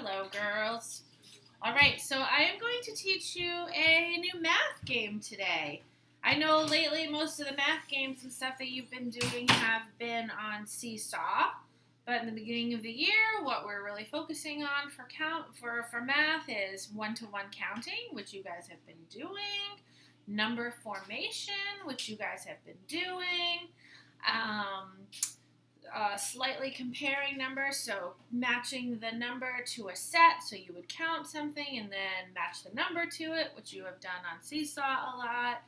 Hello, girls. All right, so I am going to teach you a new math game today. I know lately most of the math games and stuff that you've been doing have been on Seesaw, but in the beginning of the year, what we're really focusing on for math is one-to-one counting, which you guys have been doing, number formation, which you guys have been doing, slightly comparing numbers, so matching the number to a set, so you would count something and then match the number to it, which you have done on Seesaw a lot.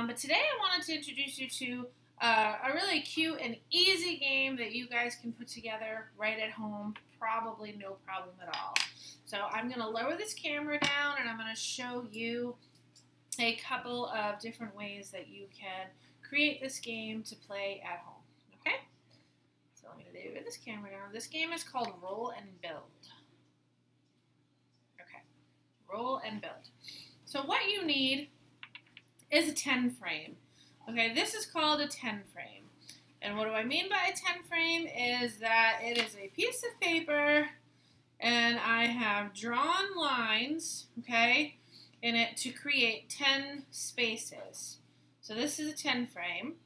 But today I wanted to introduce you to a really cute and easy game that you guys can put together right at home, probably no problem at all. So I'm going to lower this camera down and I'm going to show you a couple of different ways that you can create this game to play at home. Okay? So let me move this camera down. This game is called Roll and Build. Okay, Roll and Build. So what you need is a 10 frame. Okay, this is called a 10 frame. And what do I mean by a 10 frame is that it is a piece of paper and I have drawn lines, okay, in it to create 10 spaces. So this is a 10 frame.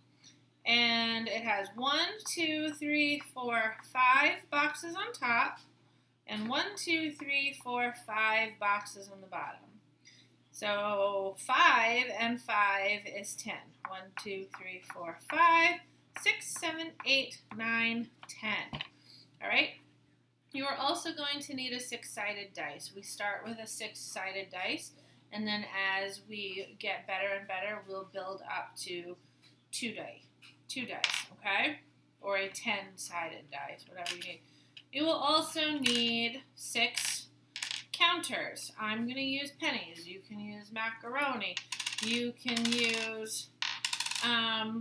And it has 1, 2, 3, 4, 5 boxes on top, and 1, 2, 3, 4, 5 boxes on the bottom. So 5 and 5 is 10. 1, 2, 3, 4, 5, 6, 7, 8, 9, 10. All right? You are also going to need a 6-sided dice. We start with a 6-sided dice, and then as we get better and better, we'll build up to 2 dice, okay? Or a 10-sided dice, whatever you need. You will also need 6 counters. I'm going to use pennies. You can use macaroni. You can use a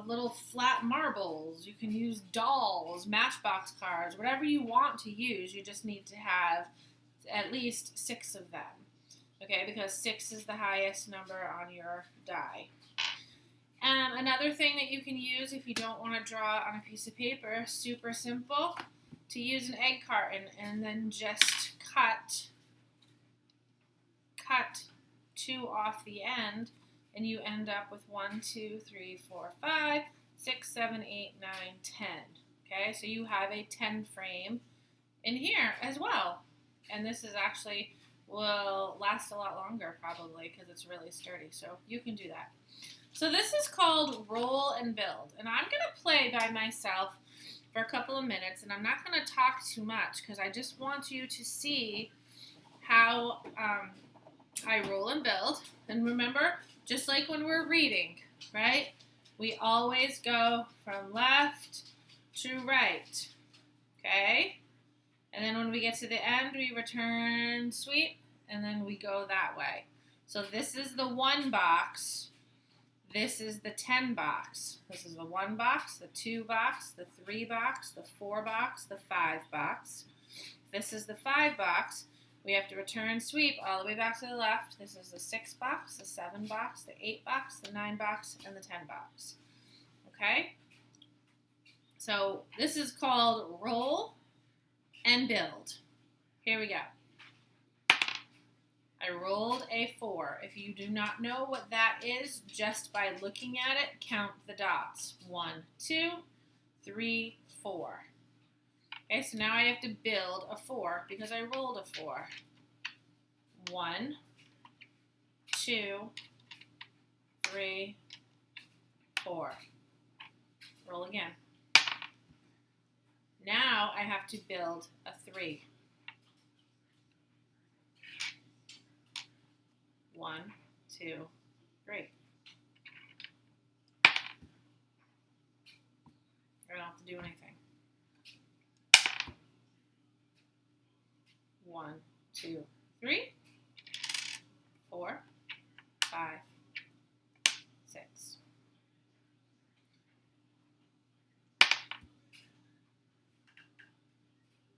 little flat marbles. You can use dolls, Matchbox cards, whatever you want to use. You just need to have at least 6 of them, okay? Because 6 is the highest number on your die. Another thing that you can use if you don't want to draw on a piece of paper, super simple, to use an egg carton and then just cut 2 off the end, and you end up with 1, 2, 3, 4, 5, 6, 7, 8, 9, 10. Okay, so you have a 10 frame in here as well. And this is actually will last a lot longer probably because it's really sturdy, so you can do that. So this is called Roll and Build, and I'm going to play by myself for a couple of minutes, and I'm not going to talk too much because I just want you to see how I roll and build. And remember, just like when we're reading, right, we always go from left to right, okay? And then when we get to the end, we return sweep, and then we go that way. So this is the 1 box. This is the 10 box. This is the 1 box, the 2 box, the 3 box, the 4 box, the 5 box. This is the 5 box. We have to return sweep all the way back to the left. This is the 6 box, the 7 box, the 8 box, the 9 box, and the 10 box. Okay? So this is called Roll and Build. Here we go. I rolled a 4. If you do not know what that is, just by looking at it, count the dots. 1, 2, 3, 4. Okay, so now I have to build a 4 because I rolled a 4. 1, 2, 3, 4. Roll again. Now I have to build a 3. 1, 2, 3. I don't have to do anything. 1, 2, 3, 4, 5, 6.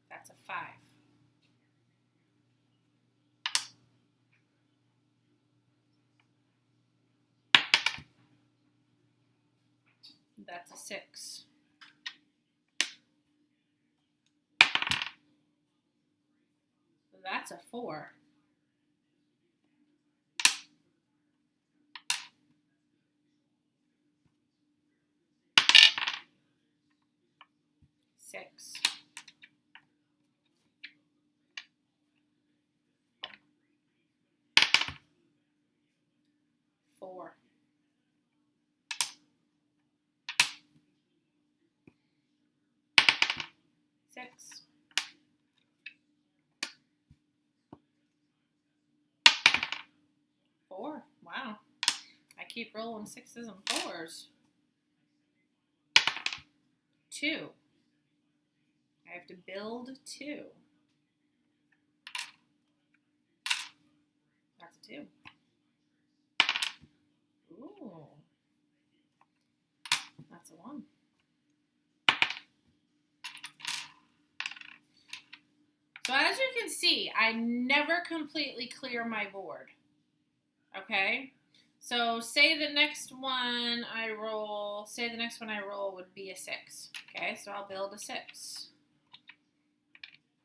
That's a 5. That's a 6. that's a 4. Six. 4. 6. 4. Wow. I keep rolling 6s and 4s. 2. I have to build 2. That's a 2. Ooh. That's a 1. So as you can see, I never completely clear my board. Okay? So say the next one I roll would be a 6. Okay, so I'll build a 6.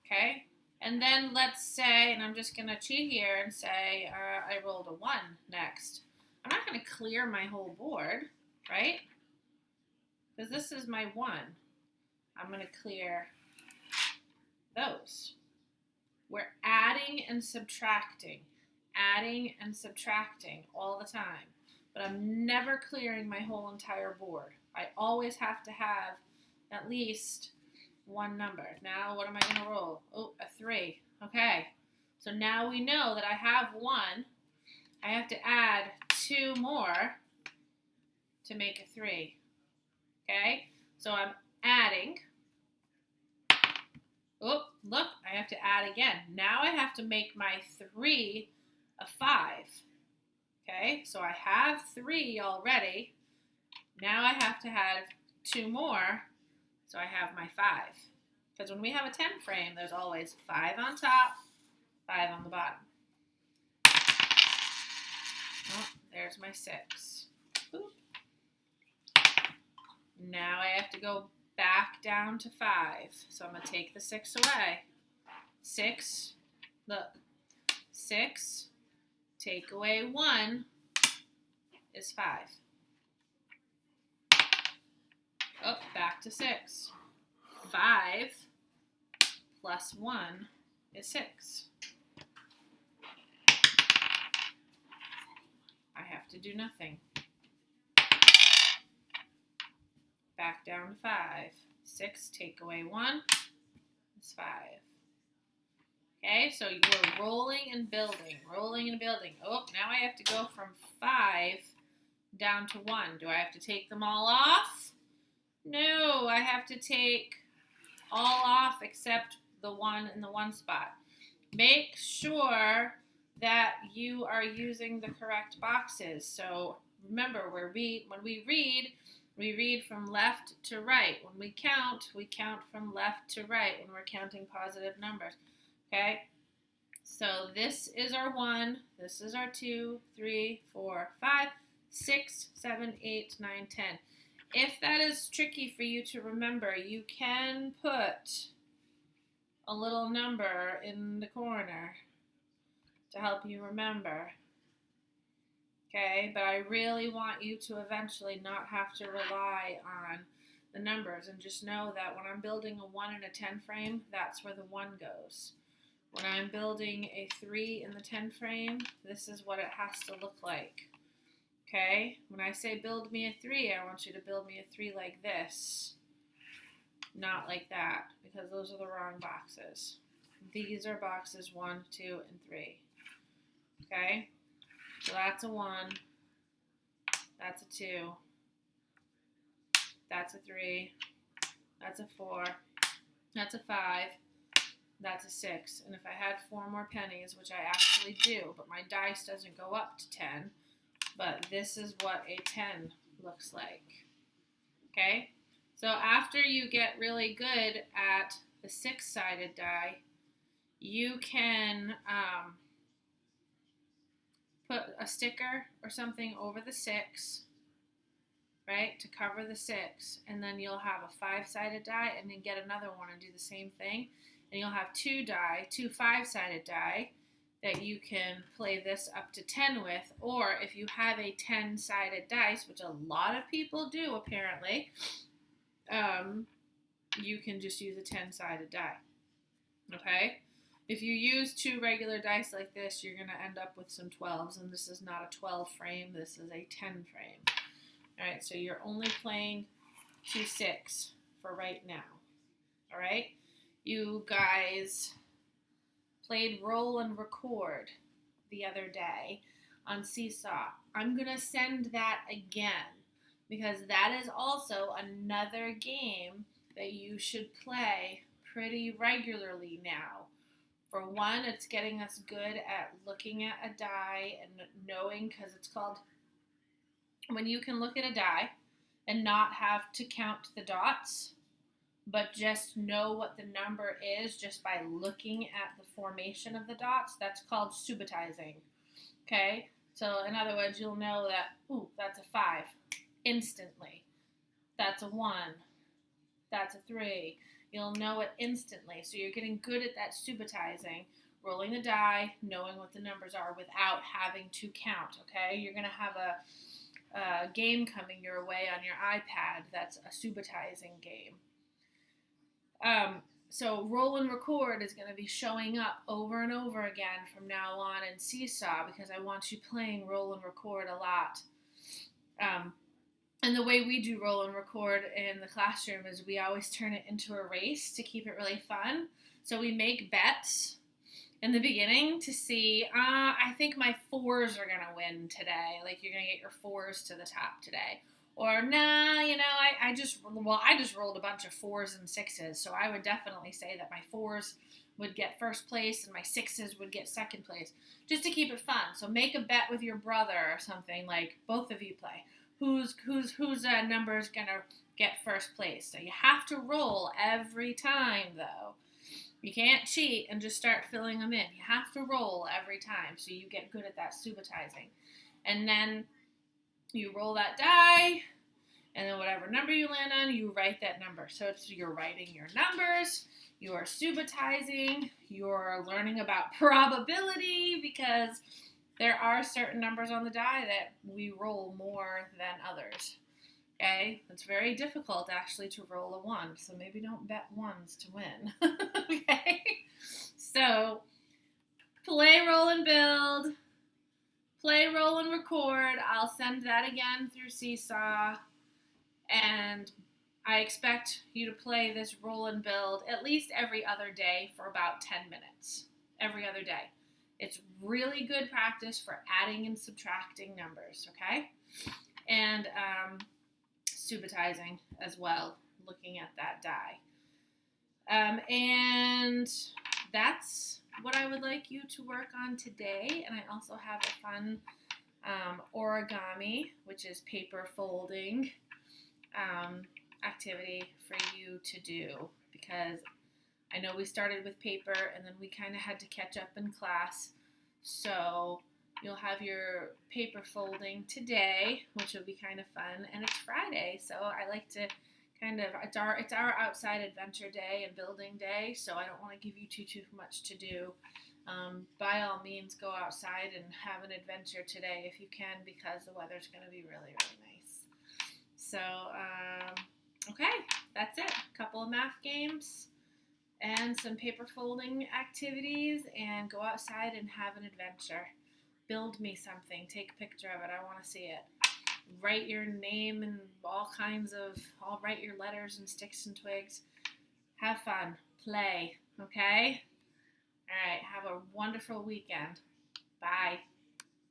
Okay? And then let's say, and I'm just going to cheat here and say I rolled a 1 next. I'm not going to clear my whole board, right? Because this is my 1. I'm going to clear those. We're adding and subtracting all the time. But I'm never clearing my whole entire board. I always have to have at least one number. Now, what am I going to roll? Oh, a 3. Okay. So now we know that I have 1. I have to add 2 more to make a 3. Okay? So I'm adding. Oh, look, I have to add again. Now I have to make my 3 a 5. Okay? So I have 3 already. Now I have to have 2 more. So I have my 5. Because when we have a 10 frame, there's always 5 on top, 5 on the bottom. Oh, there's my 6. Boop. Now I have to go back down to 5. So I'm going to take the 6 away. 6, look, 6, take away 1 is 5. Oh, back to 6. 5 plus 1 is 6. I have to do nothing. Back down to 5. 6, take away 1 is 5. Okay, so we're rolling and building, rolling and building. Oh, now I have to go from 5 down to 1. Do I have to take them all off? No, I have to take all off except the 1 in the 1 spot. Make sure that you are using the correct boxes. So remember, when we read from left to right. When we count from left to right when we're counting positive numbers. Okay? So this is our 1, this is our 2, 3, 4, 5, 6, 7, 8, 9, 10. If that is tricky for you to remember, you can put a little number in the corner to help you remember. Okay, but I really want you to eventually not have to rely on the numbers and just know that when I'm building a 1 in a 10 frame, that's where the 1 goes. When I'm building a 3 in the 10 frame, this is what it has to look like. Okay, when I say build me a 3, I want you to build me a 3 like this. Not like that, because those are the wrong boxes. These are boxes 1, 2, and 3. Okay, so that's a 1, that's a 2, that's a 3, that's a 4, that's a 5, that's a 6. And if I had 4 more pennies, which I actually do, but my dice doesn't go up to 10, but this is what a 10 looks like. Okay? So after you get really good at the 6-sided die, you can put a sticker or something over the 6, right, to cover the 6, and then you'll have a 5-sided die and then get another one and do the same thing. and you'll have two 5-sided die that you can play this up to 10 with, or if you have a 10-sided dice, which a lot of people do apparently, you can just use a 10-sided die. Okay? If you use two regular dice like this, you're going to end up with some 12s, and this is not a 12 frame, this is a 10 frame. All right, so you're only playing 2-6 for right now. All right? You guys played Roll and Record the other day on Seesaw. I'm going to send that again because that is also another game that you should play pretty regularly now. For one, it's getting us good at looking at a die and knowing, because it's called, when you can look at a die and not have to count the dots, but just know what the number is just by looking at the formation of the dots, that's called subitizing. Okay? So in other words, you'll know that, ooh, that's a 5 instantly. That's a 1. That's a 3. You'll know it instantly. So you're getting good at that subitizing, rolling the die, knowing what the numbers are without having to count, okay? You're going to have a game coming your way on your iPad that's a subitizing game. So Roll and Record is going to be showing up over and over again from now on in Seesaw because I want you playing Roll and Record a lot. And the way we do Roll and Record in the classroom is we always turn it into a race to keep it really fun. So we make bets in the beginning to see, I think my 4s are going to win today. Like, you're going to get your 4s to the top today. Or, nah, I just rolled a bunch of 4s and 6s. So I would definitely say that my 4s would get first place and my 6s would get second place. Just to keep it fun. So make a bet with your brother or something, like both of you play. Whose number is going to get first place. So you have to roll every time, though. You can't cheat and just start filling them in. You have to roll every time so you get good at that subitizing. And then you roll that die, and then whatever number you land on, you write that number. So you're writing your numbers, you're subitizing, you're learning about probability because there are certain numbers on the die that we roll more than others. Okay? It's very difficult actually to roll a 1, so maybe don't bet 1s to win. Okay? So, play, roll, and build. Play, roll, and record. I'll send that again through Seesaw. And I expect you to play this roll and build at least every other day for about 10 minutes. Every other day. It's really good practice for adding and subtracting numbers, okay? And subitizing as well, looking at that die. And that's what I would like you to work on today. And I also have a fun origami, which is paper folding activity for you to do, because I know we started with paper and then we kind of had to catch up in class. So you'll have your paper folding today, which will be kind of fun. And it's Friday, so I like to it's our outside adventure day and building day, so I don't want to give you too much to do. By all means, go outside and have an adventure today if you can, because the weather's going to be really, really nice. So, okay, that's it. A couple of math games and some paper folding activities, and go outside and have an adventure. Build me something. Take a picture of it. I want to see it. Write your name and I'll write your letters and sticks and twigs. Have fun. Play. Okay? All right. Have a wonderful weekend. Bye.